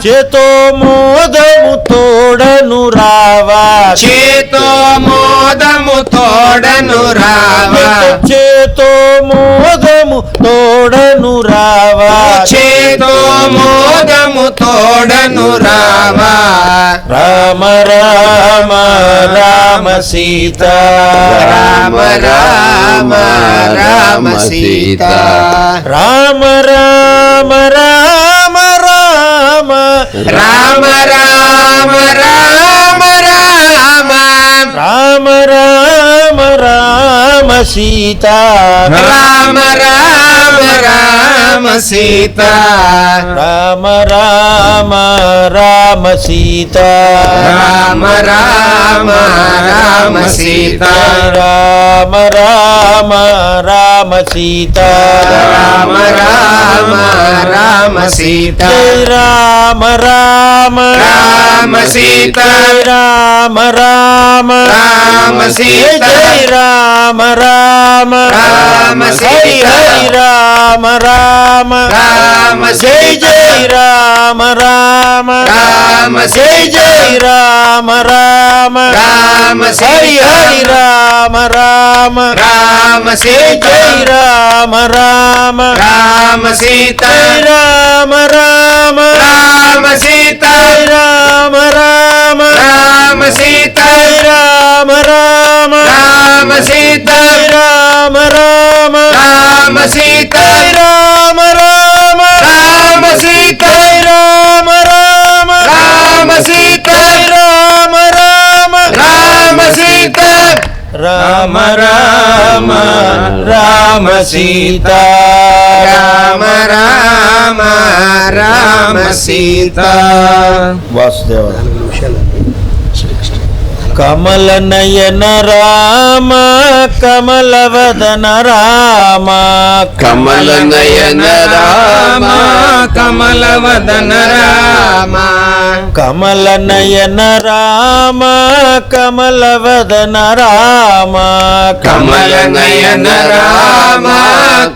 చేతో మోదము తోడను రావా చేతో మోదము తోడను రావా చేతో మోదము తోడను రావా చేతో మోదము తోడను రావా రామ రామ రామ సీత రామ రామ రామ సీత రామ రామ రామ రామ రామ రామ రామ రామ రామ రామ రామ సీత రామ రామ రామ సీత రామ రామ రామ సీత రామ రామ రామ సీత రామ రామ రామ సీత రామ రామ రామ సీత రామ రామ రామ సీత రామ రామ రామ సీత రామ రామ రామ సీత రామ రామ రామ జై సీత జై రామ రామ రామ జై సీత జై రామ రామ రామ హరి సీత హరి రామ రామ రామ సీత జై రామ రామ రామ సీత జై రామ రామ రామ సీత రామ రామ రామ సీత జై రామ రామ రామ సీత రామ రామ రామ సీత రామ రామ రామ సీత రామ రామ రామ సీత రామ రామ రామ సీత రామ రామ రామ సీతా రామ రామ రామ సీత. వాసుదేవ. కమల నయన రామ కమల వదన రామ కమల నయన రామ కమల వదన రామ కమల నయన రామ కమల వదన రామ కమల నయన రామ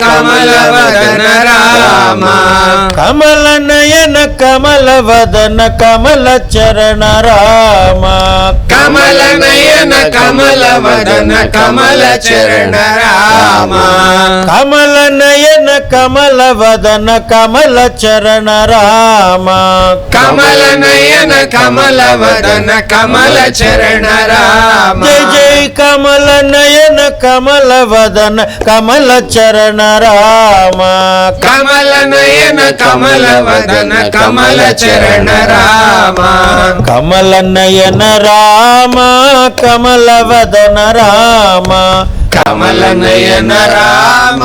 కమల వదన రామ కమల నయన కమల వదన కమల చరణ రామ కమల నయన కమల వదన కమల చరణ రామ కమల నయన కమల వదన కమల చరణ రామ కమల నయన కమల వదన కమల చరణ రామ. జయ జయ కమల నయన కమల వదన కమల చరణ రామ కమల నయన కమల వదన కమల చరణ రామ కమల నయన రామ కమల వదన రామ కమల నయన రామ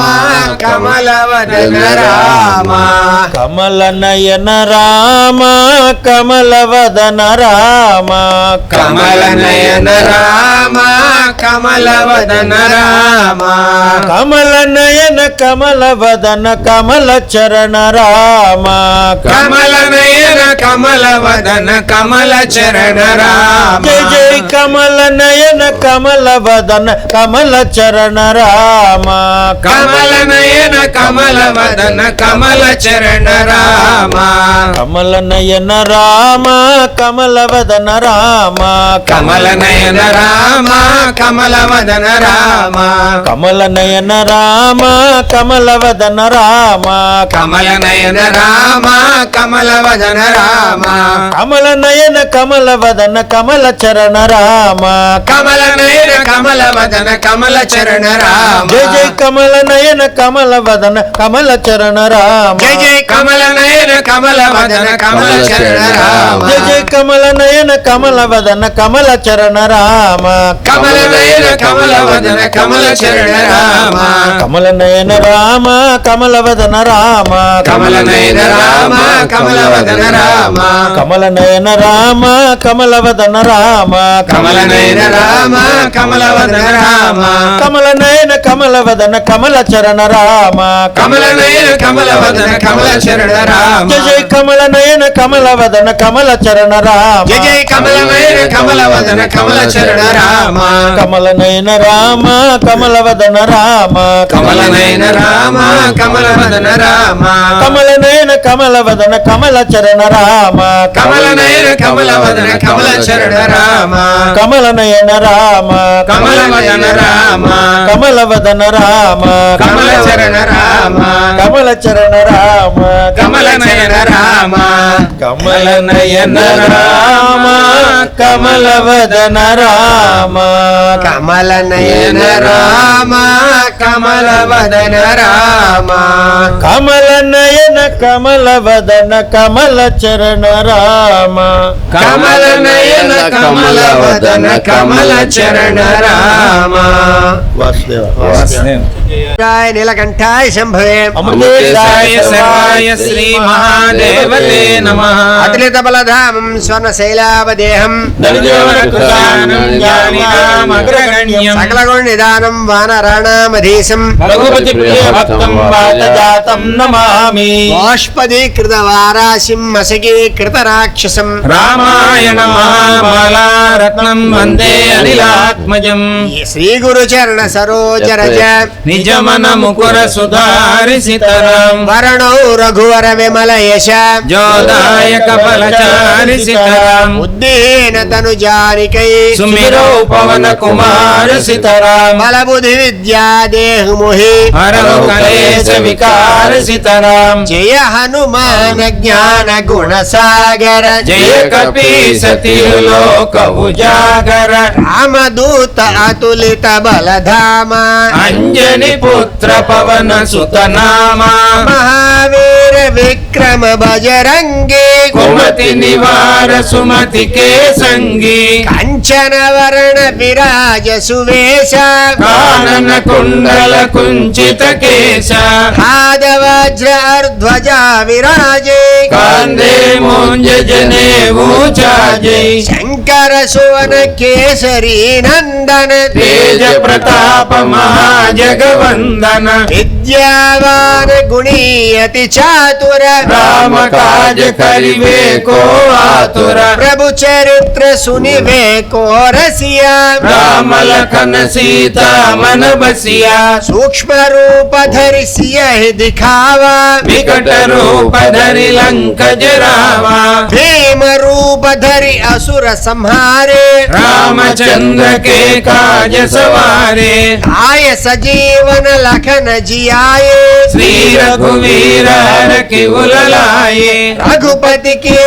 కమల వదన రామ కమల నయన రామ కమల వదన రామ కమల నయన రామ కమల వదన రామ కమల నయన కమల వదన కమల చరణ రామ కమల నయన కమల వదన కమల చరణ రామ. జయ జయ కమల నయన కమల వదన కమల చరణ రామ కమల నయన కమల వదన కమల చరణ రామ కమల నయన రామ కమల వదన రామ కమల నయన రామ కమల వదన రామ కమల నయన రామ కమల వదన రామ కమల నయన రామ కమల వదన రామ కమల నయన కమల వదన కమల చరణ రామ కమల నయన కమల వదన కమల చరణ రామ. జయ జయ కమల నయన కమల వదన కమల చరణ రామ జయ జయ కమల నయన కమల వదన కమల చరణ రామ జయ జయ కమల నయన కమల వదన కమల చరణ రామ కమల నయన కమల వదన కమల చరణ రామ కమల నయన రామ కమల వదన రామ కమల నయన రామ కమల వదన రామ కమల నయన రామ కమల వదన రామ కమల నయన రామ కమల వదన రామ కమల నయన కమల వదన కమల చరణ రామ కమల నయన కమల వదన కమల చరణ రామ జయ జయ కమల నయన కమల వదన కమల చరణ రామ జయ జయ కమల నయన కమల వదన కమల చరణ రామ కమల నయన రామ కమల వదన రామ కమల నయన రామ కమల వదన రామ కమల నయన కమల వదన కమల చరణ రామ కమల నయన కమల వదన కమల చరణ రామ కమల నయన రామ కమల వదన రామ కమల వదన రామ కమల చరణ రామ కమల చరణ రామ కమల నయన రామ కమల నయన రామ కమల వదన రామ కమల నయన రామ కమల వదన రామ కమల నయన కమల వదన కమల చరణ రామ కమల నయన కమల వదన కమల చరణ రామ. వాసుదేవ. నీలకంఠాయ శంభవే అమృతేశాయ సర్వాయ శ్రీ మహాదేవతే నమః. అతులిత బలధామం స్వర్ణశైలావదేహం సకల గుణ నిదానం వానరాణామధీశం రఘుపతి ప్రియ భక్తం వాతజాతం నమామి బాష్పదీకృత వారాశిం మసకీకృత రాక్షసం రామాయణ మహాబాలారత్నం వందే అనిలాత్మజం శ్రీ గురు చరణ సరోజరజ నిజమన ముకుర సుధారిసితరం వరణౌ రఘువర విమల యశ జోదాయక ఫలచారిసితరం ఉద్దీన తను జానికై సుమిరౌ పవన కుమార సితరాం బలబుద్ధి విద్యా దేహముహి హరౌ కలేశ వికార సితరాం జయ హనుమాన జ్ఞాన గుణ సాగర జయ కపీ సతి లోక ఉజాగర రామదూత అతులిత బలధామ అంజని పుత్ర పవన సుత నామ మహావీర విక్రమ బజరంగి కుమతి నివార సుమతి కే సంగి కంఠ కాంచన వరణ విరాజ సువేశ కానన కుండల కుంచిత కేశ పాదవజ్ర ధ్వజ విరాజే కాందే మూంజ జనే ఊచాజై శంకర సువన కేసరి నందన తేజ ప్రతాప మహాజగవందన విద్యావాన గుణీయతి చాతుర రామ కాజ కరివే కో ఆతుర ప్రభు చరిత్ర సునివే కో రసియా రామ లఖన సీతా మన బసియా सूक्ष्म रूप धरि सियहि दिखावा विकट रूप धरि लंक जरावा भीम रूप धरि असुर संहारे रामचंद्र के काज सवारे आय सजीवन लखन जियाए श्री रघुवीर हर के उललाए रघुपति की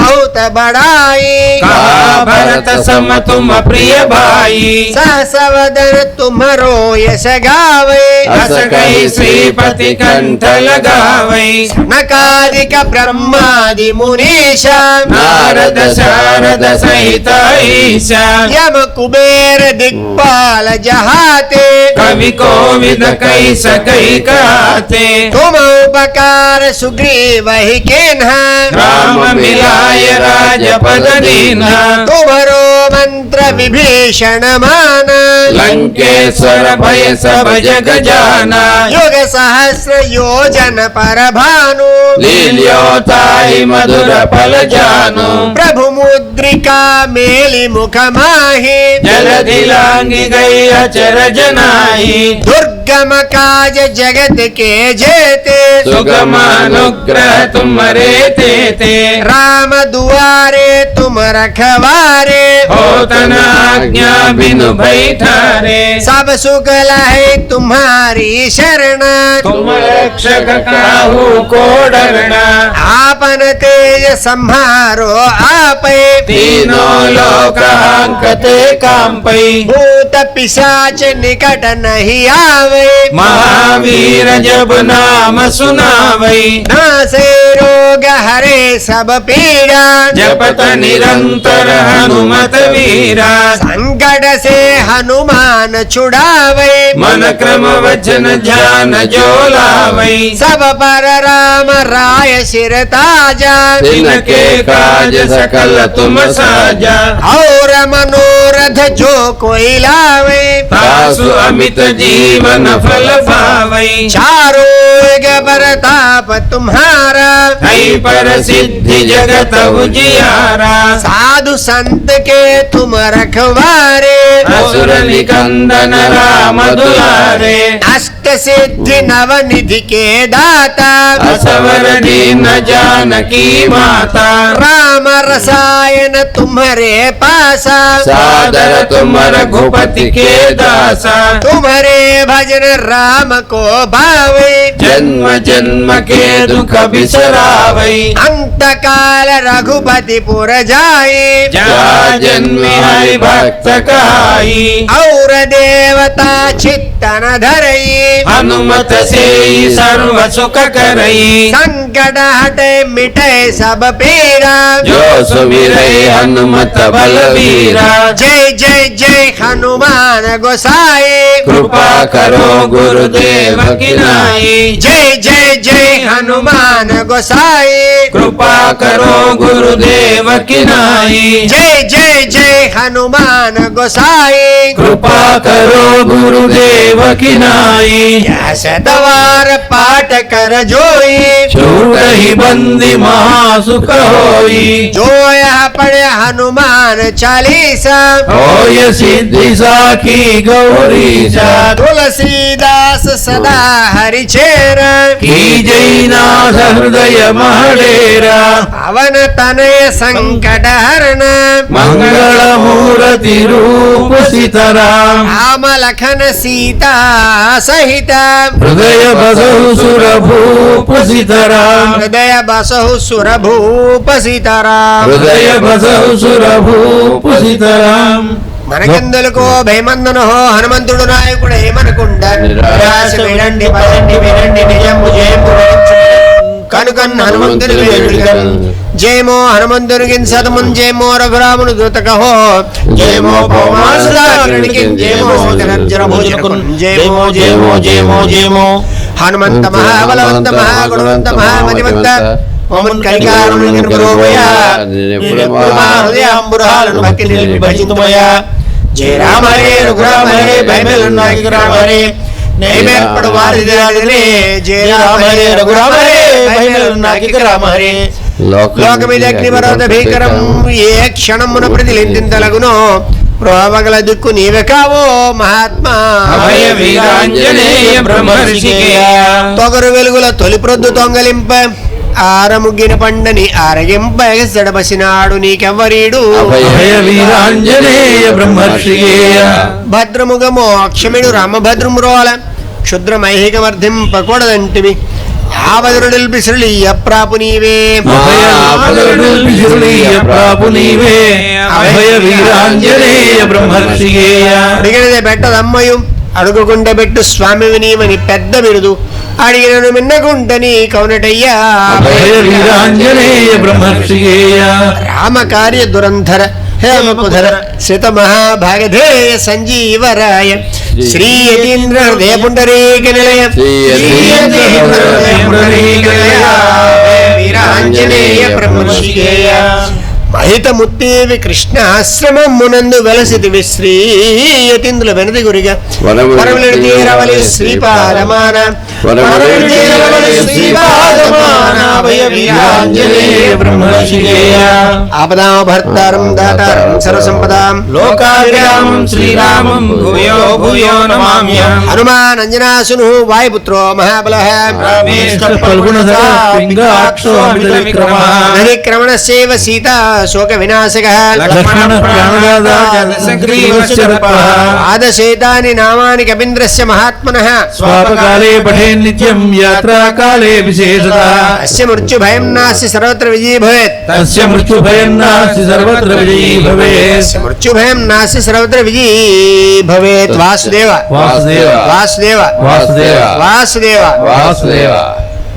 बहुत बड़ाई कहा भरत सम तुम प्रिय भाई सहस वदन तुम्हरो यश गावे अस कई श्रीपति कंठ लगावे नकादिक ब्रह्मादि मुनीशा नारद शारद सहित ईशा यम कुबेर दिक्पाल जहाते कवि कोविद कई सकई कहते तुम उपकार सुग्रीव ही केन्हा राम मिलाय राजपद दीन्हा तुम्हरो मंत्र विभीषण मान लंकेश्वर भय सब जग जाना युग सहस्र योजन पर भानु लील्योताहि मधुर फल जानु प्रभु मुद्रिका मेली मुख माहि जलधि लांघि गई अचर जनाहि दुर्गम काज जगत के जेते सुगम अनुग्रह तुम्हारे तेते राम दुआरे तुम रखवारे होतन आज्ञा बिनु भई ठारे सब सुख लहे तुम्हारी शरण तुम रक्षक काहू को डरना आपन तेज संहारो आपे तीनों लोक हांकते कांपई भूत पिशाच निकट नहीं आवे महावीर जब नाम सुनावई नासे रोग हरे सब पीड़ा जपत निरंतर हनुमत वीरा संकट से हनुमान छुड़ावे मन क्रम वचन ध्यान जो लावई सब पर राम राय सिर ताजा तिनके काज सकल तुम साजा और मनोरथ जो कोई लावे तासु अमित जीवन फल पावई चारों युग प्रताप तुम्हारा हई पर सिद्धि जगत उजियारा साधु संत के तुम रखवारे असुर निकंदन राम दुलारे अष्ट सिद्धि नव निधि के दाता असवर दीन जानकी माता राम रसायन तुम्हारे पासा सादर तुम रघुपति के दासा तुम्हारे भजन राम को भावे जन्म जन्म के दुख बिसरावई अंत काल रघुपति पुर जाए जा जन्मी हरि भक्त कहाई और देवता चित्तन धरई हनुमत से सर्व सुख करई संकट हटे मिटे सब पीड़ा जो सुमिरै हनुमत बलवीरा जय जय जय हनुमान गोसाई कृपा करो गुरुदेव की नाई जय जय जय हनुमान गोसाई कृपा करो गुरुदेव की नाई जय जय जय हनुमान गोसाई कृपा करो गुरुदेव की नाई शतवार पाठ कर जोई छूट ही बंदी महासुख होई जो यह पढ़े हनुमान चालीसा होय सिद्धि साखी गौरी सा तुलसीदास सदा हरि चेरा की जयनाथ हृदय महडेरा पवन तनय संकट हरण मंगल मूर्ति रूप सीताराम राम लखन सीता सहित हृदय बसहु सुर भूप सीताराम हृदय बसहु सुर भूप सीताराम हृदय बसहु सुर भूप सीताराम మనకెందులకు భయమందును హనుమంతుడు నాయకుడు ఏమనుకుంటా నిరాశ వినండి పదండి వినండి నిజము జయము కనుకన్న హనుమంతుని వేడుక జయమో హనుమంతునికి సతమున్ జయమో రఘురాముని దూతకహో జయమో పౌమాసుదాగ్రణికి జయమో ధనంజర భోజనకున్ జయమో జయమో జయమో జయమో హనుమంత మహాబలవంత మహాగుణవంత మహామతివంత మమన్ కలికారుని గురువయ్యా హృదయాంబురాలను భక్తి నిలిపి భజితుమయ్యా జయ రామ హరే రఘురామ హరే భయమేలున్నాకి రామ హరే నైమేర్పడు వారిదిరాదిలే జయ రామ హరే రఘురామ హరే భయమేలున్నాకి రామ హరే లోకమిది అగ్నిపర్వత భీకరం ఏ క్షణమున ప్రతిలింతలగునో ప్రోవగల దిక్కు నీవే కావో మహాత్మా అభయ వీరాంజనేయ బ్రహ్మర్షికేయ తొగరు వెలుగుల తొలి ప్రొద్దు తొంగలింప ఆరముగ్గిన పండని ఆరగింప ఎగసడబసినాడు నీకెవ్వరీడు అభయ వీరాంజనేయ బ్రహ్మర్షికేయ భద్రముగ మోక్షమిడు రామభద్రమురోల క్షుద్రమైహికమర్థింపకూడదంటివి ఆవదురుడిల్పిసులియ ప్రాపు నీవే ప్రాపు నీవే అభయ వీరాంజనేయ బ్రహ్మర్షికేయ అడిగినదే పెట్టదమ్మయు అడుగుకుంటే పెట్టు స్వామివి నీవని పెద్ద బిరుదు అడిగినను మిన్నగుంటని కౌనటయ్యా అభయ వీరాంజనేయ బ్రహ్మర్షికేయ రామకార్య దురంధర హేమపుధర శత మహాభాగధేయ సంజీవరాయ శ్రీ యతీంద్ర హృదయ పుండరీక నిలయ వీరాంజనేయ బ్రహ్మర్షికేయ మహితముత్తేవి కృష్ణాశ్రమమునందు వెలసిదివి శ్రీ యతీంద్రుల వెనది గురిగా వరములను తీరవలి శ్రీపాదమాన ఆపదాభర్తారం దాతారం సర్వసంపదాం లోకాభిరామం శ్రీరామం భూయో భూయో నమామ్యహం హనుమాన్ అంజనాసును వాయుపుత్రో మహాబలః నదిక్రమణస్యైవ సీతా శోక వినాశకః ఆదశేతాని నామాని కపీంద్రస్య మహాత్మనః స్వాపకాలే పఠేన్ నిత్యం యాత్రాకాలే విశేషతః అస్య మృత్యుభయం నాస్తి సర్వత్ర విజయీ భవేత్ తస్య మృత్యుభయం నాస్తి సర్వత్ర విజయీ భవేత్ మృత్యుభయం నాస్తి సర్వత్ర విజయీ భవేత్ వాసుదేవ వాసుదేవ వాసుదేవ వాసుదేవ వాసుదేవ వాసుదేవ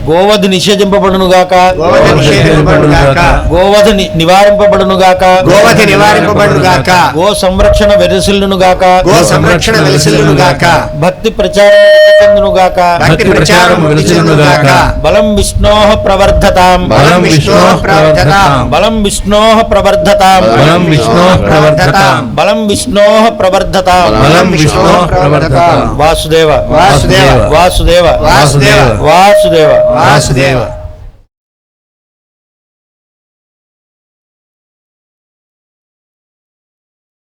గోవధ నిషేధింపబడునుగాక గోవధ నిషేధింపబడునుగాక గోవధ నివారింపబడునుగాక గోవధ నివారింపబడునుగాక గో సంరక్షణ వెరసిల్లునుగాక గో సంరక్షణ వెలసిల్లునుగాక భక్తి ప్రచారం చెందునుగాక భక్తి ప్రచారం వెలసిల్లునుగాక బలం విష్ణోః ప్రవర్ధతాం బలం విష్ణోః ప్రవర్ధతాం బలం విష్ణోః ప్రవర్ధతాం బలం విష్ణోః ప్రవర్ధతాం బలం విష్ణోః ప్రవర్ధతాం బలం విష్ణోః ప్రవర్ధతాం వాసుదేవ వాసుదేవ వాసుదేవ వాసుదేవ వాసుదేవ వాసుదేవ